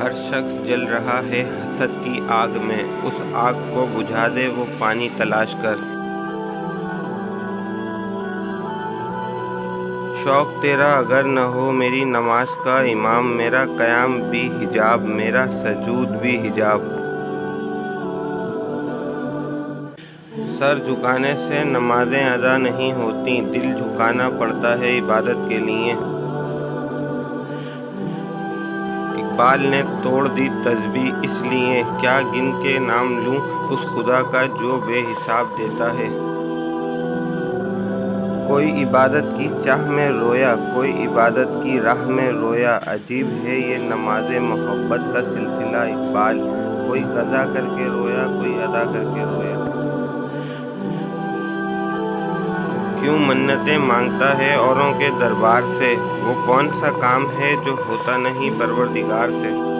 ہر شخص جل رہا ہے حسد کی آگ میں، اس آگ کو بجھا دے وہ پانی تلاش کر۔ شوق تیرا اگر نہ ہو میری نماز کا امام، میرا قیام بھی حجاب، میرا سجود بھی حجاب۔ سر جھکانے سے نمازیں ادا نہیں ہوتیں، دل جھکانا پڑتا ہے عبادت کے لیے۔ اقبال نے توڑ دی تسبیح اس لیے، کیا گن کے نام لوں اس خدا کا جو بے حساب دیتا ہے۔ کوئی عبادت کی چاہ میں رویا، کوئی عبادت کی راہ میں رویا، عجیب ہے یہ نماز محبت کا سلسلہ اقبال، کوئی قضا کر کے رویا، کوئی ادا کر کے رویا۔ کیوں منتیں مانگتا ہے اوروں کے دربار سے، وہ کون سا کام ہے جو ہوتا نہیں پروردگار سے۔